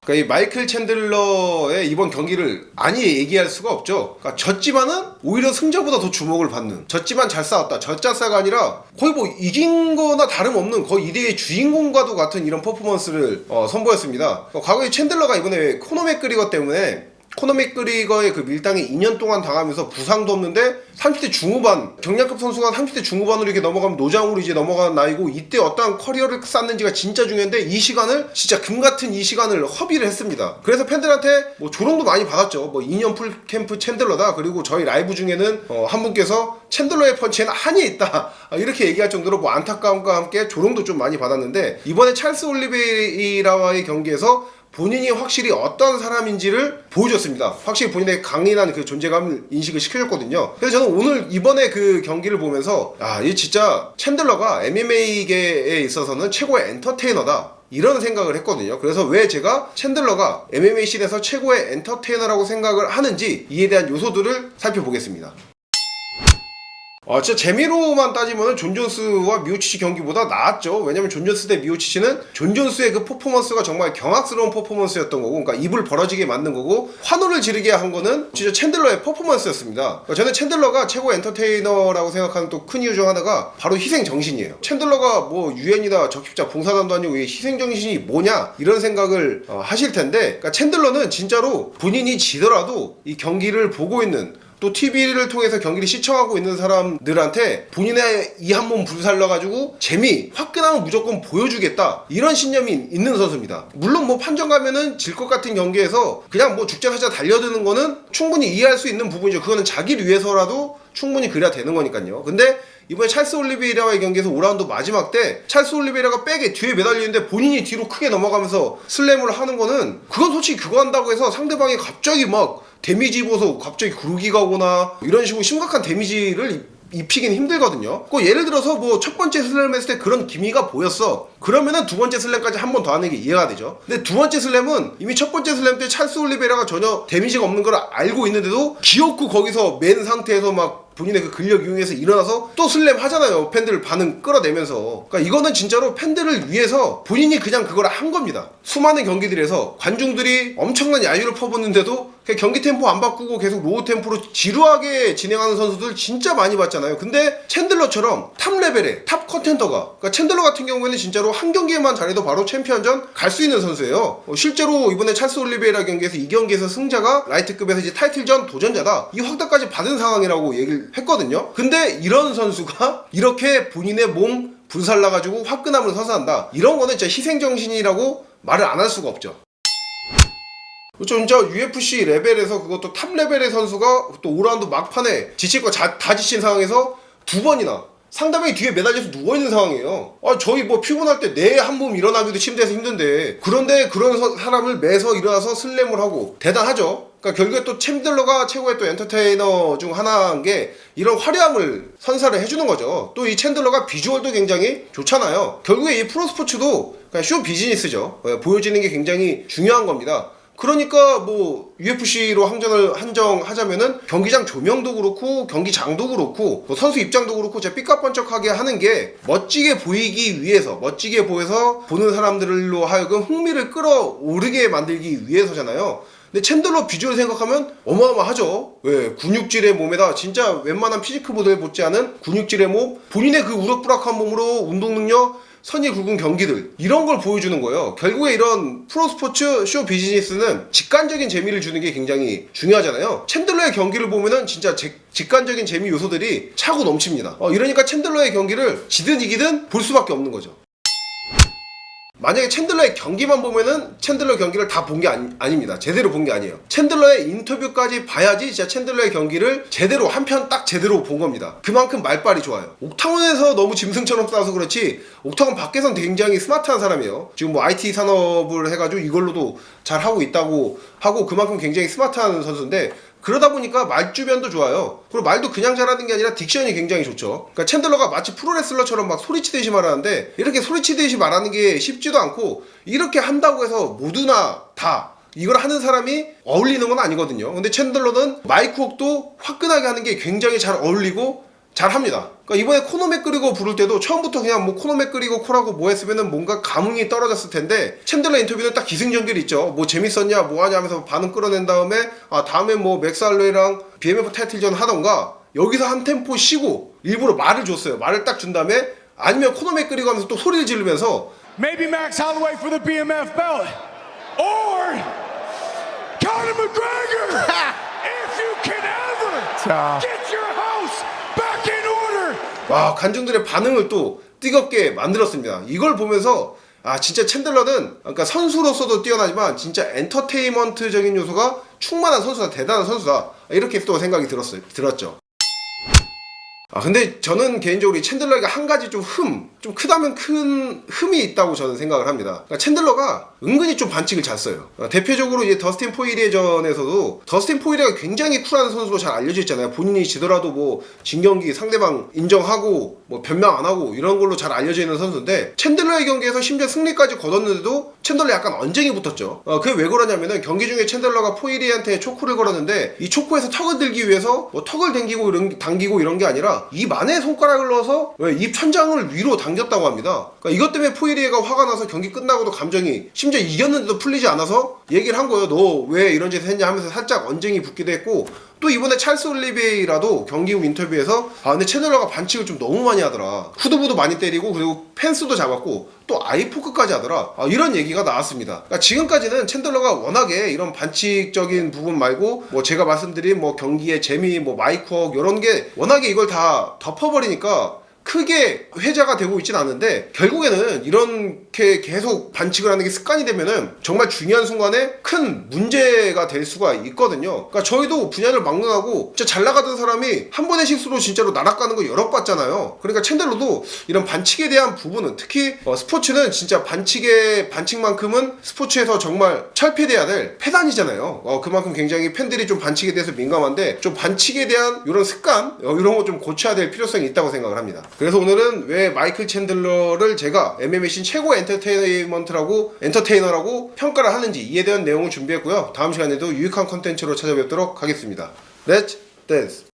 그러니까 이 마이클 챈들러의 이번 경기를 아니 얘기할 수가 없죠. 그러니까 졌지만은 오히려 승자보다 더 주목을 받는, 졌지만 잘 싸웠다, 졌자싸가 아니라 거의 뭐 이긴 거나 다름없는 거의 2대의 주인공과도 같은 이런 퍼포먼스를 선보였습니다. 과거에 챈들러가 이번에 코너 맥그리거 때문에 코너 맥그리거의 그 밀당에 2년 동안 당하면서 부상도 없는데 30대 중후반, 경량급 선수가 30대 중후반으로 이렇게 넘어가면 노장으로 이제 넘어가는 나이고, 이때 어떠한 커리어를 쌓는지가 진짜 중요한데 이 시간을 진짜 금같은 이 시간을 허비를 했습니다. 그래서 팬들한테 뭐 조롱도 많이 받았죠. 뭐 2년 풀캠프 챈들러다, 그리고 저희 라이브 중에는 한 분께서 챈들러의 펀치에는 한이 있다 이렇게 얘기할 정도로 뭐 안타까움과 함께 조롱도 좀 많이 받았는데, 이번에 찰스 올리베이라와의 경기에서 본인이 확실히 어떤 사람인지를 보여줬습니다. 확실히 본인의 강인한 그 존재감을 인식을 시켜줬거든요. 그래서 저는 오늘 이번에 그 경기를 보면서 이 진짜 챈들러가 MMA계에 있어서는 최고의 엔터테이너다, 이런 생각을 했거든요. 그래서 왜 제가 챈들러가 MMA 씬에서 최고의 엔터테이너라고 생각을 하는지 이에 대한 요소들을 살펴보겠습니다. 진짜 재미로만 따지면 존 존스와 미오치치 경기보다 나았죠. 왜냐면 존 존스 대 미오치치는 존 존스의 그 퍼포먼스가 정말 경악스러운 퍼포먼스였던 거고, 그러니까 입을 벌어지게 만든 거고, 환호를 지르게 한 거는 진짜 챈들러의 퍼포먼스였습니다. 그러니까 저는 챈들러가 최고 엔터테이너라고 생각하는 또 큰 이유 중 하나가 바로 희생정신이에요. 챈들러가 뭐 유엔이다 적십자 봉사단도 아니고 이 희생정신이 뭐냐 이런 생각을 하실 텐데, 그러니까 챈들러는 진짜로 본인이 지더라도 이 경기를 보고 있는, 또 TV를 통해서 경기를 시청하고 있는 사람들한테 본인의 이 한 몸 불살러가지고 재미, 화끈함을 무조건 보여주겠다, 이런 신념이 있는 선수입니다. 물론 뭐 판정 가면은 질 것 같은 경기에서 그냥 뭐 죽자 사자 달려드는 거는 충분히 이해할 수 있는 부분이죠. 그거는 자기를 위해서라도 충분히 그래야 되는 거니까요. 근데 이번에 찰스 올리베이라와의 경기에서 5라운드 마지막 때 찰스 올리베이라가 백에 뒤에 매달리는데 본인이 뒤로 크게 넘어가면서 슬램을 하는 거는, 그건 솔직히 그거 한다고 해서 상대방이 갑자기 막 데미지 입어서 갑자기 구르기가 오거나 이런 식으로 심각한 데미지를 입히긴 힘들거든요. 예를 들어서 뭐 첫 번째 슬램 했을 때 그런 기미가 보였어. 그러면은 두 번째 슬램까지 한 번 더 하는 게 이해가 되죠. 근데 두 번째 슬램은 이미 첫 번째 슬램 때 찰스 올리베이라가 전혀 데미지가 없는 걸 알고 있는데도 기어코 거기서 맨 상태에서 막 본인의 그 근력 이용해서 일어나서 또 슬램 하잖아요. 팬들 반응 끌어내면서. 그러니까 이거는 진짜로 팬들을 위해서 본인이 그냥 그걸 한 겁니다. 수많은 경기들에서 관중들이 엄청난 야유를 퍼붓는데도 그냥 경기 템포 안 바꾸고 계속 로우 템포로 지루하게 진행하는 선수들 진짜 많이 봤잖아요. 근데 챈들러처럼 탑 레벨의 탑 컨텐더가, 그러니까 챈들러 같은 경우에는 진짜로 한 경기에만 잘해도 바로 챔피언전 갈 수 있는 선수예요. 실제로 이번에 찰스 올리베이라 경기에서 이 경기에서 승자가 라이트급에서 이제 타이틀전 도전자다, 이 확답까지 받은 상황이라고 얘기를 했거든요. 근데 이런 선수가 이렇게 본인의 몸 불살라가지고 화끈함을 선사한다, 이런 거는 진짜 희생정신이라고 말을 안 할 수가 없죠. 그렇죠. 진짜 UFC 레벨에서, 그것도 탑 레벨의 선수가 또 5라운드 막판에 지칠 거 다 지친 상황에서 두 번이나 상대방이 뒤에 매달려서 누워있는 상황이에요. 저희 뭐 피곤할 때 내 한 몸 일어나기도 침대에서 힘든데, 그런데 그런 사람을 매서 일어나서 슬램을 하고, 대단하죠. 그러니까 결국에 또 챈들러가 최고의 또 엔터테이너 중 하나인 게 이런 화려함을 선사를 해주는 거죠. 또 이 챈들러가 비주얼도 굉장히 좋잖아요. 결국에 이 프로스포츠도 그냥 쇼 비즈니스죠. 보여지는 게 굉장히 중요한 겁니다. 그러니까 뭐 UFC로 한정하자면은 경기장 조명도 그렇고 경기장도 그렇고 뭐 선수 입장도 그렇고 진짜 삐까뻔쩍하게 하는 게 멋지게 보이기 위해서, 멋지게 보여서 보는 사람들로 하여금 흥미를 끌어오르게 만들기 위해서잖아요. 근데 챈들러 비주얼 생각하면 어마어마하죠. 근육질의 몸에다 진짜 웬만한 피지크 모델 못지않은 근육질의 몸, 본인의 그 우락부락한 몸으로 운동 능력, 선이 굵은 경기들, 이런 걸 보여주는 거예요. 결국에 이런 프로스포츠 쇼 비즈니스는 직관적인 재미를 주는 게 굉장히 중요하잖아요. 챈들러의 경기를 보면은 진짜 직관적인 재미 요소들이 차고 넘칩니다. 이러니까 챈들러의 경기를 지든 이기든 볼 수밖에 없는 거죠. 만약에 챈들러의 경기만 보면은 챈들러 경기를 다 본 게 아닙니다. 제대로 본 게 아니에요. 챈들러의 인터뷰까지 봐야지 진짜 챈들러의 경기를 제대로, 한 편 딱 제대로 본 겁니다. 그만큼 말빨이 좋아요. 옥타곤에서 너무 짐승처럼 싸워서 그렇지 옥타곤 밖에선 굉장히 스마트한 사람이에요. 지금 뭐 IT 산업을 해가지고 이걸로도 잘 하고 있다고 하고, 그만큼 굉장히 스마트한 선수인데, 그러다 보니까 말주변도 좋아요. 그리고 말도 그냥 잘하는 게 아니라 딕션이 굉장히 좋죠. 그러니까 챈들러가 마치 프로레슬러처럼 막 소리치듯이 말하는데, 이렇게 소리치듯이 말하는 게 쉽지도 않고, 이렇게 한다고 해서 모두나 다 이걸 하는 사람이 어울리는 건 아니거든요. 근데 챈들러는 마이크 웍도 화끈하게 하는 게 굉장히 잘 어울리고 잘합니다. 그러니까 이번에 코너 맥그리거 부를 때도 처음부터 그냥 뭐 코너 맥그리거 코라고 뭐 했으면은 뭔가 감흥이 떨어졌을 텐데 챈들러 인터뷰는 딱 기승전결이 있죠. 뭐 재밌었냐 뭐 하냐 하면서 반응 끌어낸 다음에 다음에 뭐 맥살로이랑 BMF 타이틀전 하던가 여기서 한 템포 쉬고 일부러 말을 줬어요. 말을 딱 준 다음에 아니면 코너 맥그리거 하면서 또 소리를 지르면서 Maybe Max Holloway for the BMF belt or Conor McGregor if you can ever get your house back in order. 와, 관중들의 반응을 또 뜨겁게 만들었습니다. 이걸 보면서 진짜 챈들러는 그러니까 선수로서도 뛰어나지만 진짜 엔터테인먼트적인 요소가 충만한 선수다. 대단한 선수다. 이렇게 또 생각이 들었죠. 근데 저는 개인적으로 이 챈들러가 한 가지 좀 크다면 큰 흠이 있다고 저는 생각을 합니다. 그러니까 챈들러가 은근히 좀 반칙을 잘 써요. 대표적으로 이제 더스틴 포이리에전에서도 더스틴 포이리가 굉장히 쿨한 선수로 잘 알려져 있잖아요. 본인이 지더라도 뭐 진경기 상대방 인정하고 뭐 변명 안 하고 이런 걸로 잘 알려져 있는 선수인데 챈들러의 경기에서 심지어 승리까지 거뒀는데도 챈들러 약간 언쟁이 붙었죠. 그게 왜 그러냐면은 경기 중에 챈들러가 포이리한테 초크를 걸었는데 이 초크에서 턱을 들기 위해서 뭐 턱을 당기고 이런 게 아니라 입 안에 손가락을 넣어서 입 천장을 위로 당겼다고 합니다. 그러니까 이것 때문에 포이리에가 화가 나서 경기 끝나고도 감정이 심지어 이겼는데도 풀리지 않아서 얘기를 한 거예요. 너 왜 이런 짓을 했냐 하면서 살짝 언쟁이 붙기도 했고 또 이번에 찰스 올리베이라도 경기 후 인터뷰에서 근데 챈들러가 반칙을 좀 너무 많이 하더라. 후드부도 많이 때리고 그리고 펜스도 잡았고 또 아이포크까지 하더라. 이런 얘기가 나왔습니다. 그러니까 지금까지는 챈들러가 워낙에 이런 반칙적인 부분 말고 뭐 제가 말씀드린 뭐 경기의 재미 뭐 마이크웍 이런 게 워낙에 이걸 다 덮어버리니까 크게 회자가 되고 있진 않은데 결국에는 이렇게 계속 반칙을 하는 게 습관이 되면은 정말 중요한 순간에 큰 문제가 될 수가 있거든요. 그러니까 저희도 분야를 막론하고 진짜 잘 나가던 사람이 한 번의 실수로 진짜로 나락가는 거 여러 봤잖아요. 그러니까 챈들러도 이런 반칙에 대한 부분은 특히 스포츠는 진짜 반칙만큼은 스포츠에서 정말 철폐돼야 될 폐단이잖아요. 그만큼 굉장히 팬들이 좀 반칙에 대해서 민감한데 좀 반칙에 대한 이런 습관 이런 거 좀 고쳐야 될 필요성이 있다고 생각을 합니다. 그래서 오늘은 왜 마이클 챈들러를 제가 MMA 씬 최고 엔터테이너라고 평가를 하는지 이에 대한 내용을 준비했고요. 다음 시간에도 유익한 컨텐츠로 찾아뵙도록 하겠습니다. 렛츠 댄스!